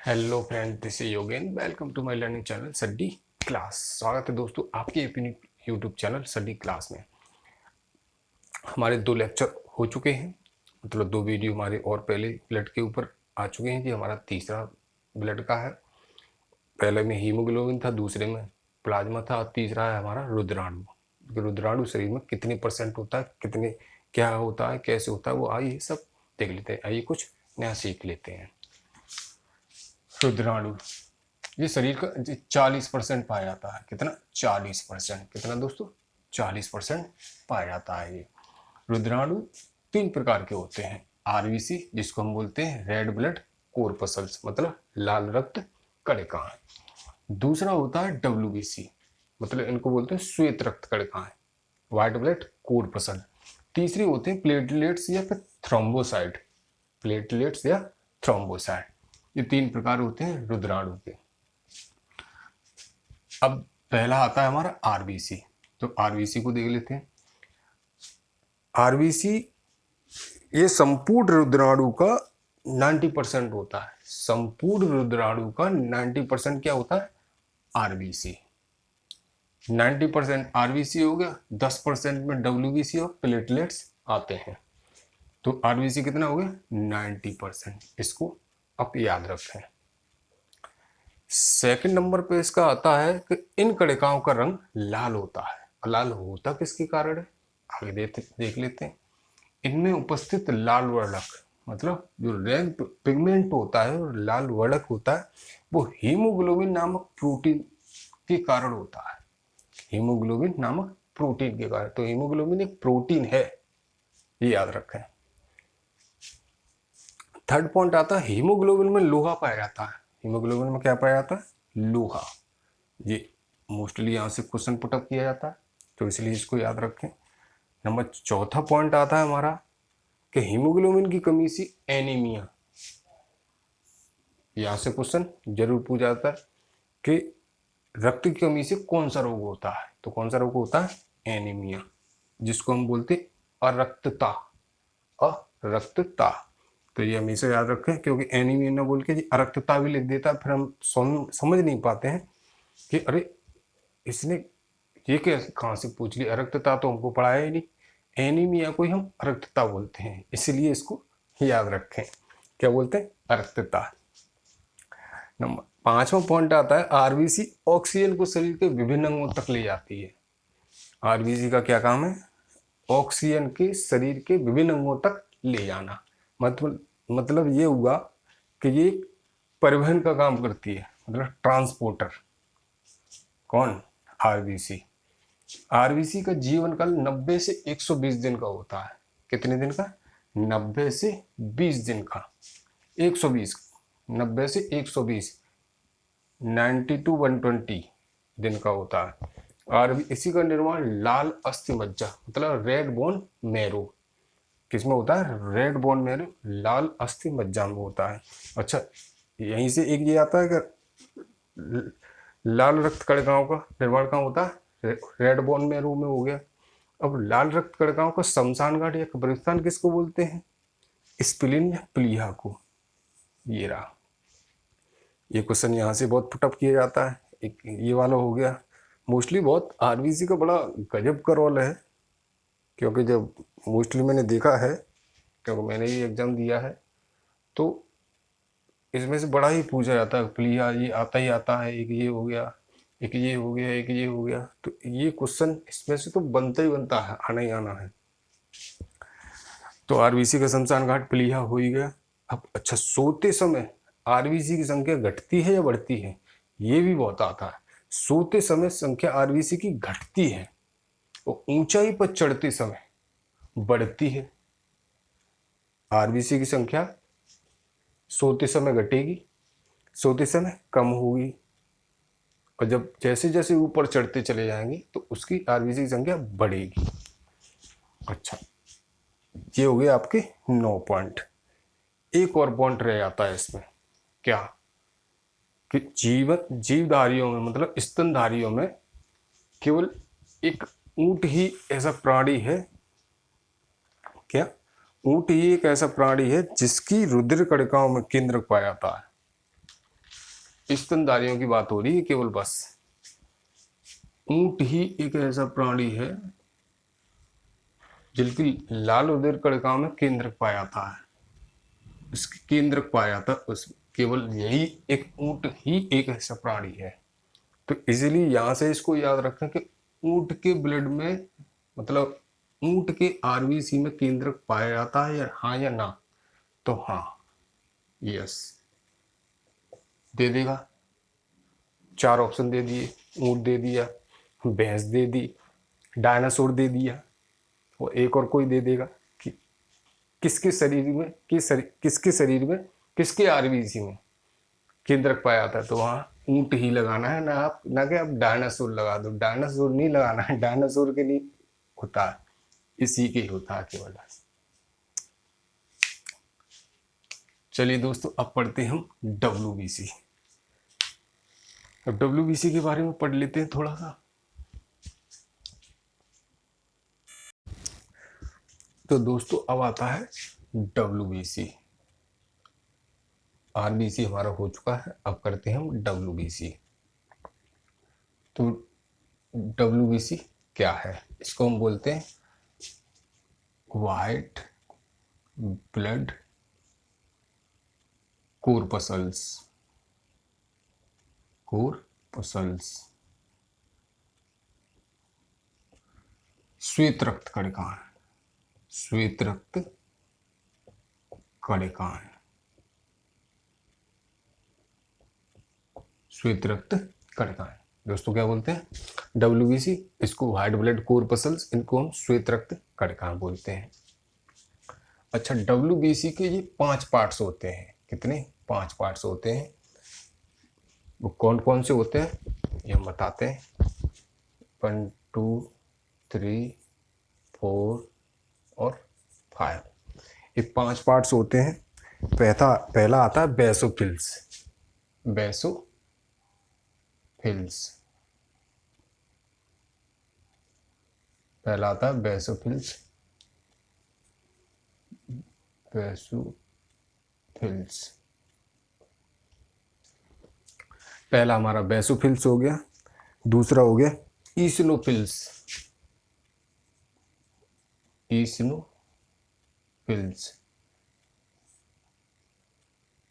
Hello friend, this is Yogen. Welcome to my learning channel Saddi class. स्वागत है दोस्तों आपके अपने यूट्यूब चैनल सड्डी क्लास में। हमारे 2 लेक्चर हो चुके हैं, मतलब 2 वीडियो हमारे और पहले ब्लड के ऊपर आ चुके हैं। ये हमारा तीसरा ब्लड का है। पहले में हीमोग्लोबिन था, दूसरे में प्लाज्मा था, और तीसरा है हमारा रुद्राणु। रुद्राणु शरीर में कितने % होता है, कितने क्या होता है, कैसे होता है, वो आइए सब देख लेते हैं। आइए कुछ नया सीख लेते हैं। रुद्राणु ये शरीर का 40% पाया जाता है। कितना? 40%। कितना दोस्तों? 40% पाया जाता है। ये रुद्राणु 3 प्रकार के होते हैं। आरबीसी, जिसको हम बोलते हैं रेड ब्लड कोर्पसल्स, मतलब लाल रक्त कणिकाएं। दूसरा होता है डब्ल्यूबीसी, मतलब इनको बोलते हैं श्वेत रक्त कणिकाएं, व्हाइट ब्लड कोर्पसल। तीसरी होते हैं प्लेटलेट्स या फिर थ्रोम्बोसाइट, प्लेटलेट्स या थ्रोम्बोसाइट। ये 3 प्रकार होते हैं रुद्राणु के। अब पहला आता है हमारा आरबीसी, तो आरबीसी को देख लेते हैं। आरबीसी ये संपूर्ण रुद्राणु का 90% होता है। संपूर्ण रुद्राणु का 90% क्या होता है? आरबीसी। 90% आरबीसी हो गया, 10% में डब्ल्यूबीसी और प्लेटलेट्स आते हैं। तो आरबीसी कितना हो गया? 90%। इसको आप याद रखें। सेकंड नंबर पे इसका आता है कि इन कणिकाओं का रंग लाल होता है। लाल होता किसके कारण है, आगे देख लेते हैं। इनमें उपस्थित लाल वर्णक, मतलब जो रेड पिगमेंट होता है और लाल वर्णक होता है, वो हीमोग्लोबिन नामक प्रोटीन के कारण होता है। हीमोग्लोबिन नामक प्रोटीन के कारण। तो हीमोग्लोबिन एक प्रोटीन है, ये याद रखें। थर्ड पॉइंट आता है हीमोग्लोबिन में लोहा पाया जाता है। हीमोग्लोबिन में क्या पाया जाता है? लोहा। ये मोस्टली यहाँ से क्वेश्चन पुटअप किया जाता है, तो इसलिए इसको याद रखें। नंबर चौथा पॉइंट आता है हमारा कि हीमोग्लोबिन की कमी से एनीमिया। यहाँ से क्वेश्चन जरूर पूछा जाता है कि रक्त की कमी से कौन सा रोग होता है, तो कौन सा रोग होता है? एनीमिया, जिसको हम बोलते अरक्तता। अरक्तता, तो ये हमेशा याद रखें, क्योंकि एनीमिया ना बोल के अरक्तता भी लिख देता है, फिर हम समझ नहीं पाते हैं कि अरे इसने ये कैसे कहाँ से पूछ लिया। अरक्तता तो हमको पढ़ाया ही नहीं। एनीमिया को ही हम अरक्तता बोलते हैं, इसलिए इसको याद रखें। क्या बोलते हैं? अरक्तता। नंबर 5वां पॉइंट आता है आरबीसी ऑक्सीजन को शरीर के विभिन्न अंगों तक ले जाती है। आरबीसी का क्या काम है? ऑक्सीजन के शरीर के विभिन्न अंगों तक ले जाना। मतलब ये हुआ कि ये परिवहन का काम करती है, मतलब ट्रांसपोर्टर। कौन? आरबीसी। आरबीसी का जीवन काल 90 से 120 दिन का होता है। कितने दिन का? 90 से 20 दिन का। 120, 90 से 120, 90 to 120 दिन का होता है। और इसी का निर्माण लाल अस्थि मज्जा, मतलब रेड बोन मैरो, किसमें होता है? रेड बोन मैरो, लाल अस्थि मज्जा में होता है। अच्छा, यहीं से एक ये आता है कि लाल रक्त कणिकाओं का निर्माण कहाँ होता है? रेड बोन मैरो में हो गया। अब लाल रक्त कणिकाओं का शमशान घाट या कब्रिस्तान किसको बोलते हैं? स्प्लीन या प्लीहा को। ये रहा, ये क्वेश्चन यहाँ से बहुत पुटअप किया जाता है। एक ये वाला हो गया। मोस्टली बहुत आरबीसी का बड़ा गजब का रोल है, क्योंकि जब मोस्टली मैंने देखा है, क्योंकि मैंने ये एग्जाम दिया है, तो इसमें से बड़ा ही पूछा जाता है। प्लीहा ये आता ही आता है। एक ये हो गया, एक ये हो गया, एक ये हो गया, तो ये क्वेश्चन इसमें से तो बनता ही बनता है, आना ही आना है। तो आरबीसी का शमशान घाट प्लीहा हो ही गया। अब अच्छा, सोते समय आरबीसी की संख्या घटती है या बढ़ती है? ये भी बहुत आता है। सोते समय संख्या आरबीसी की घटती है और ऊंचाई पर चढ़ते समय बढ़ती है। आरबीसी की संख्या सोते समय घटेगी, सोते समय कम होगी, और जब जैसे जैसे ऊपर चढ़ते चले जाएंगे तो उसकी आरबीसी की संख्या बढ़ेगी। अच्छा, ये हो गए आपके 9 पॉइंट। एक और पॉइंट रह जाता है इसमें, क्या? कि जीवधारियों में, मतलब स्तनधारियों में केवल एक ऊंट ही ऐसा प्राणी है। क्या? ऊंट ही एक ऐसा प्राणी है जिसकी रुधिर कणिकाओं में केंद्रक पाया जाता है। स्तनधारियों की बात हो रही है केवल बस। ऊंट ही एक ऐसा प्राणी है जिनकी लाल उदर कड़काओं में केंद्रक पाया था, उसके केंद्रक पाया था उस, केवल यही एक ऊंट ही एक ऐसा प्राणी है। तो इसीलिए यहां से इसको याद रखें कि ऊंट के ब्लड में, मतलब ऊंट के आरबीसी में केंद्रक पाया जाता है या हाँ या ना, तो हाँ, यस दे देगा। 4 ऑप्शन दे दिए, ऊंट दे दिया, भैंस दे दी, डायनासोर दे दिया, वो एक और कोई दे देगा कि किसके शरीर में, किसके शरीर में, किसके आरबीसी में केंद्रक पाया था, तो वहां ऊंट ही लगाना है ना, आप ना कि आप डायनासोर लगा दो, डायनासोर नहीं लगाना है, डायनासोर के नहीं होता, इसी के होता है केवल। चलिए दोस्तों, अब पढ़ते हैं हम डब्ल्यूबीसी। अब डब्ल्यूबीसी के बारे में पढ़ लेते हैं थोड़ा सा। तो दोस्तों अब आता है डब्ल्यूबीसी। आरबीसी हमारा हो चुका है, अब करते हैं हम डब्ल्यूबीसी। तो डब्ल्यूबीसी क्या है? इसको हम बोलते हैं व्हाइट ब्लड कोरपसल्स। कोरपसल्स, श्वेत रक्त कणिकाएं, श्वेत रक्त कणिकाएं, श्वेत रक्त कणिकाएं। दोस्तों क्या बोलते हैं? डब्ल्यूबीसी, इसको व्हाइट ब्लड कोरपसल्स, इनको हम श्वेत रक्त कणिकाएं बोलते हैं। अच्छा, डब्ल्यूबीसी के ये 5 पार्ट्स होते हैं। कितने? 5 पार्ट्स होते हैं। वो कौन कौन से होते हैं ये हम बताते हैं। 1 2 3 4 और 5, ये 5 पार्ट्स होते हैं। पहला आता है बेसोफिल्स। बेसोफिल्स, पहला आता है बेसोफिल्स। बेसोफिल्स, पहला हमारा बेसोफिल्स हो गया। दूसरा हो गया ईसिनोफिल्स। ईसिनोफिल्स,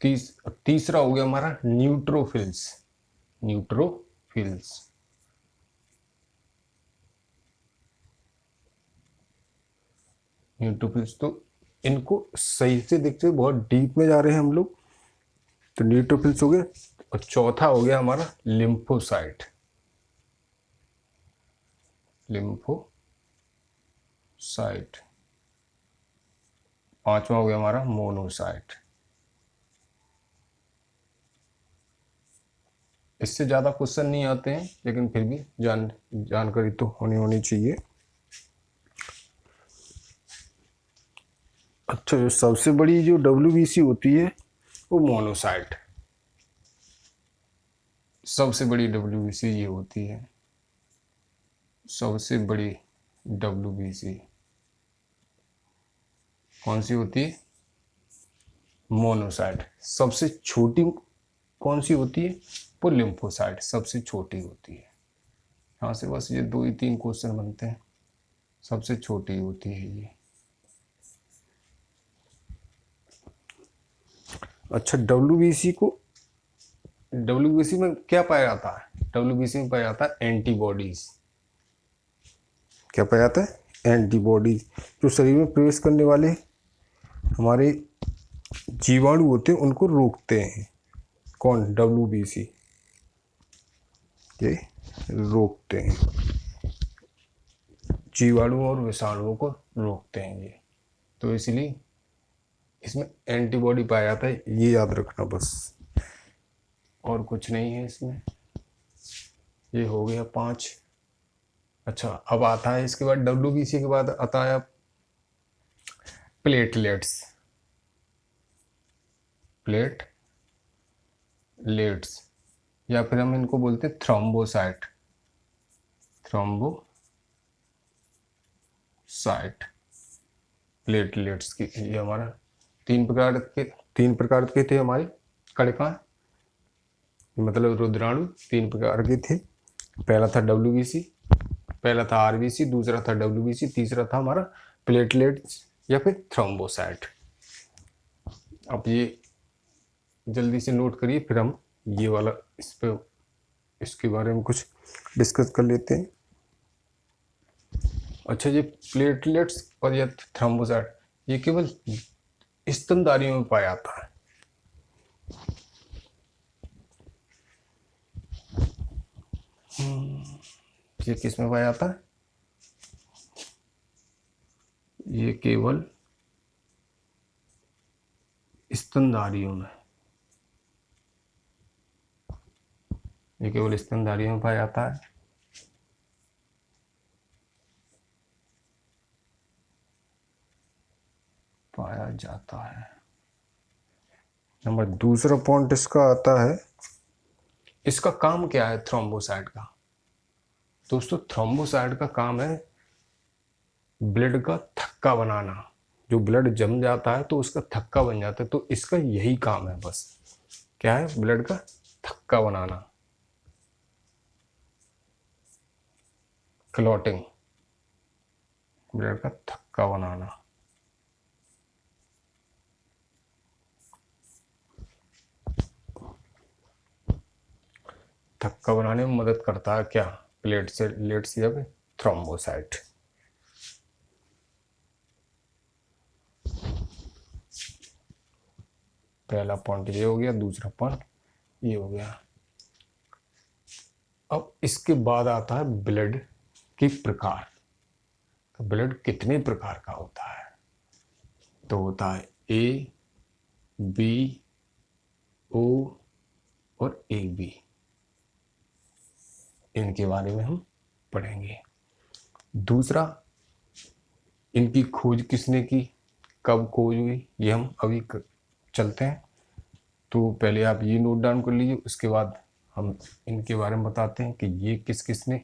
तीसरा हो गया हमारा न्यूट्रोफिल्स। न्यूट्रोफिल्स, न्यूट्रोफिल्स, तो इनको सही से देखते हुए बहुत डीप में जा रहे हैं हम लोग। तो न्यूट्रोफिल्स हो गए। और चौथा हो गया हमारा लिम्फोसाइट। लिम्फोसाइट, पांचवा हो गया हमारा मोनोसाइट। इससे ज्यादा क्वेश्चन नहीं आते हैं, लेकिन फिर भी जानकारी तो होनी चाहिए। अच्छा, जो सबसे बड़ी जो डब्ल्यूबीसी होती है वो मोनोसाइट, सबसे बड़ी डब्ल्यूबीसी ये होती है। सबसे बड़ी डब्ल्यूबीसी कौन सी होती है? मोनोसाइट। सबसे छोटी कौन सी होती है? वो लिम्फोसाइट सबसे छोटी होती है। यहाँ से बस ये 2 ही 3 क्वेश्चन बनते हैं। सबसे छोटी होती है ये। अच्छा, डब्ल्यूबीसी में क्या पाया जाता है? डब्ल्यूबीसी में पाया जाता है एंटीबॉडीज। क्या पाया जाता है? एंटीबॉडीज, जो शरीर में प्रवेश करने वाले हमारे जीवाणु होते हैं उनको रोकते हैं। कौन? डब्ल्यूबीसी, ये रोकते हैं, जीवाणुओं और विषाणुओं को रोकते हैं ये। तो इसलिए इसमें एंटीबॉडी पाया जाता है, ये याद रखना बस, और कुछ नहीं है इसमें। ये हो गया 5। अच्छा, अब आता है इसके बाद, डब्ल्यूबीसी के बाद आता है प्लेटलेट्स। प्लेटलेट्स, या फिर हम इनको बोलते हैं थ्रोम्बोसाइट। थ्रोम्बोसाइट, प्लेटलेट्स की, ये हमारा तीन प्रकार के थे हमारी कणिकाएं। मतलब रुद्राणु 3 प्रकार के थे। पहला था WBC, पहला था RBC, दूसरा था WBC, तीसरा था हमारा प्लेटलेट्स या फिर थ्रोम्बोसाइट। अब ये जल्दी से नोट करिए, फिर हम ये वाला इसके बारे में कुछ डिस्कस कर लेते हैं। अच्छा, ये प्लेटलेट्स और या थ्रोम्बोसाइट ये केवल स्तनधारियों में पाया जाता है। ये किस में पाया जाता है? ये केवल स्तनधारियों में, ये केवल स्तनधारियों में पाया जाता है। पाया जाता है। नंबर दूसरा पॉइंट इसका आता है, इसका काम क्या है थ्रोम्बोसाइट का? दोस्तों, थ्रोम्बोसाइट का काम है ब्लड का थक्का बनाना। जो ब्लड जम जाता है तो उसका थक्का बन जाता है, तो इसका यही काम है बस। क्या है? ब्लड का थक्का बनाना, क्लॉटिंग, ब्लड का थक्का बनाना। थक्का बनाने में मदद करता है क्या? प्लेट्स या फिर थ्रोम्बोसाइट। पहला पॉइंट ये हो गया, दूसरा पॉइंट ये हो गया। अब इसके बाद आता है ब्लड के प्रकार। तो ब्लड कितने प्रकार का होता है? तो होता है A, B, O और AB। इनके बारे में हम पढ़ेंगे। दूसरा, इनकी खोज किसने की, कब खोज हुई, ये हम अभी चलते हैं। तो पहले आप ये नोट डाउन कर लीजिए, उसके बाद हम इनके बारे में बताते हैं कि ये किस किसने